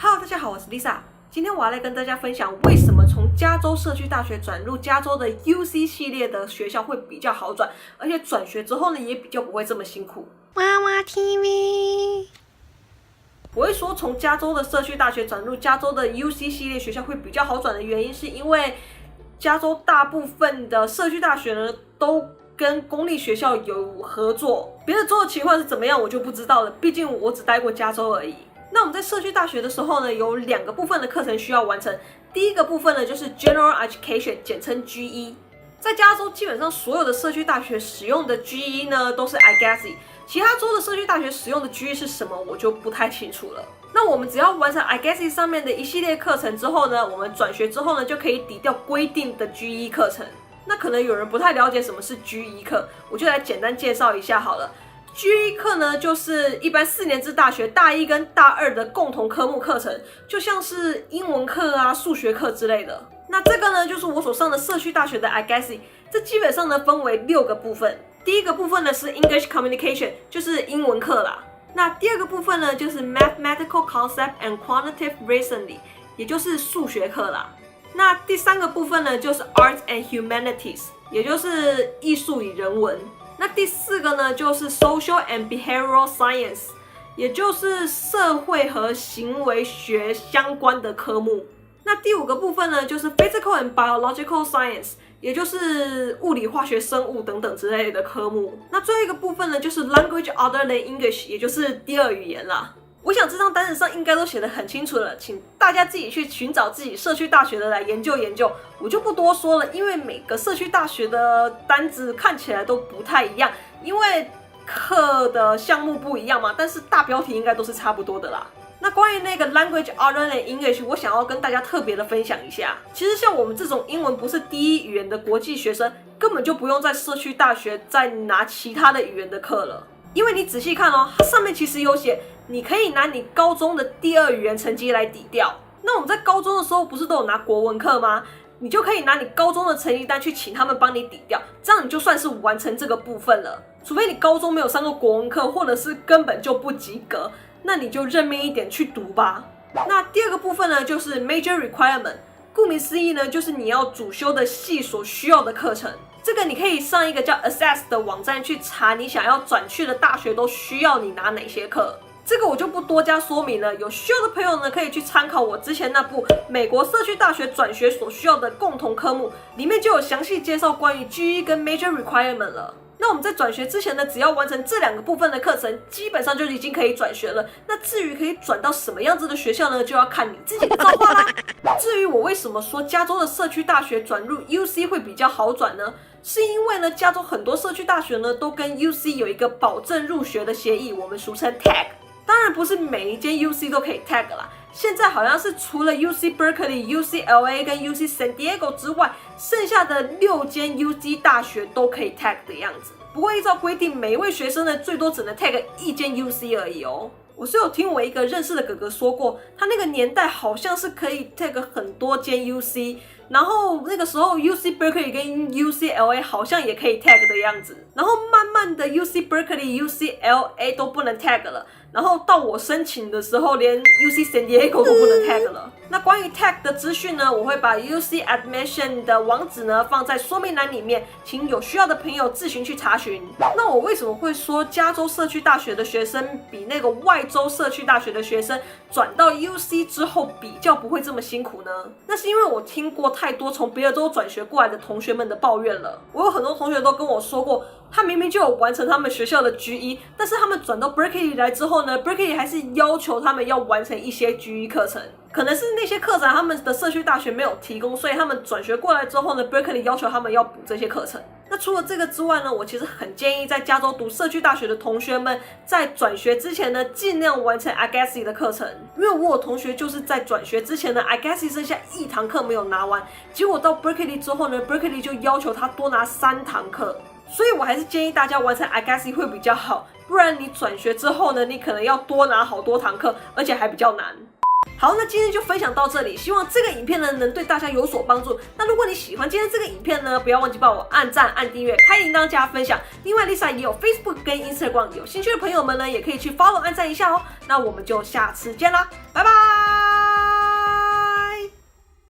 Hello， 大家好，我是 Lisa。今天我要来跟大家分享为什么从加州社区大学转入加州的 UC 系列的学校会比较好转，而且转学之后呢也比较不会这么辛苦。娃娃 TV， 我会说从加州的社区大学转入加州的 UC 系列学校会比较好转的原因，是因为加州大部分的社区大学呢都跟公立学校有合作，别的州的情况是怎么样我就不知道了，毕竟我只待过加州而已。那我们在社区大学的时候呢，有2个部分的课程需要完成。第一个部分呢，就是 General Education， 简称 GE。在加州基本上所有的社区大学使用的 GE 呢，都是 iGESI。其他州的社区大学使用的 GE 是什么，我就不太清楚了。那我们只要完成 iGESI 上面的一系列课程之后呢，我们转学之后呢，就可以抵掉规定的 GE 课程。那可能有人不太了解什么是 GE 课，我就来简单介绍一下好了。GE 课呢，就是一般4年制大学大1跟大2的共同科目课程，就像是英文课啊、数学课之类的。那这个呢，就是我所上的社区大学的 iGESI， 这基本上呢分为6个部分。第一个部分呢是 English Communication， 就是英文课啦。那第2个部分呢就是 Mathematical Concept and Quantitative Reasoning， 也就是数学课啦。那第3个部分呢就是 Arts and Humanities， 也就是艺术与人文。那第4个呢，就是 Social and Behavioral Science， 也就是社会和行为学相关的科目。那第5个部分呢，就是 Physical and Biological Science， 也就是物理、化学、生物等等之类的科目。那最后一个部分呢，就是 Language Other than English， 也就是第2语言啦。我想这张单子上应该都写得很清楚了，请大家自己去寻找自己社区大学的来研究研究，我就不多说了，因为每个社区大学的单子看起来都不太一样，因为课的项目不一样嘛，但是大标题应该都是差不多的啦。那关于那个 Language Other than English， 我想要跟大家特别的分享一下，其实像我们这种英文不是第1语言的国际学生，根本就不用在社区大学再拿其他的语言的课了。因为你仔细看哦，它上面其实有写，你可以拿你高中的第2语言成绩来抵掉。那我们在高中的时候不是都有拿国文课吗？你就可以拿你高中的成绩单去请他们帮你抵掉，这样你就算是完成这个部分了。除非你高中没有上过国文课，或者是根本就不及格，那你就认命一点去读吧。那第2个部分呢，就是 Major Requirement， 顾名思义呢，就是你要主修的系所需要的课程。这个你可以上一个叫 Access 的网站去查，你想要转去的大学都需要你拿哪些课。这个我就不多加说明了，有需要的朋友呢，可以去参考我之前那部美国社区大学转学所需要的共同科目，里面就有详细介绍关于 GE 跟 Major Requirement 了。那我们在转学之前呢，只要完成这2个部分的课程，基本上就已经可以转学了。那至于可以转到什么样子的学校呢，就要看你自己的造化啦。至于我为什么说加州的社区大学转入 UC 会比较好转呢？是因为呢，加州很多社区大学呢都跟 UC 有一个保证入学的协议，我们俗称 TAG。当然不是每一间 UC 都可以 TAG 啦，现在好像是除了 UC Berkeley、UCLA 跟 UC San Diego 之外，剩下的6间 UC 大学都可以 TAG 的样子。不过依照规定，每一位学生呢最多只能 TAG 1间 UC 而已哦。我是有听我一个认识的哥哥说过，他那个年代好像是可以 tag 很多间 UC， 然后那个时候 UC Berkeley 跟 UCLA 好像也可以 tag 的样子，然后慢慢的 UC Berkeley、UCLA 都不能 tag 了，然后到我申请的时候，连 UC San Diego 都不能 tag 了。那关于 tag 的资讯呢，我会把 UC Admission 的网址呢放在说明栏里面，请有需要的朋友自行去查询。那我为什么会说加州社区大学的学生比那个外州社区大学的学生转到 UC 之后比较不会这么辛苦呢？那是因为我听过太多从别的州转学过来的同学们的抱怨了。我有很多同学都跟我说过，他明明就有完成他们学校的 GE， 但是他们转到 Berkeley 来之后呢， Berkeley 还是要求他们要完成一些 GE 课程。可能是那些课程他们的社区大学没有提供，所以他们转学过来之后呢， Berkeley 要求他们要补这些课程。那除了这个之外呢，我其实很建议在加州读社区大学的同学们在转学之前呢，尽量完成 iGESI 的课程。因为我有同学就是在转学之前呢， iGESI 剩下1堂课没有拿完，结果到 Berkeley 之后呢， Berkeley 就要求他多拿3堂课。所以我还是建议大家完成 iGESI 会比较好，不然你转学之后呢，你可能要多拿好多堂课，而且还比较难。好，那今天就分享到这里，希望这个影片呢能对大家有所帮助。那如果你喜欢今天这个影片呢，不要忘记帮我按赞、按订阅、开铃铛、加分享。另外 ，Lisa 也有 Facebook 跟 Instagram， 有兴趣的朋友们呢也可以去 follow 按赞一下哦。那我们就下次见啦，拜拜。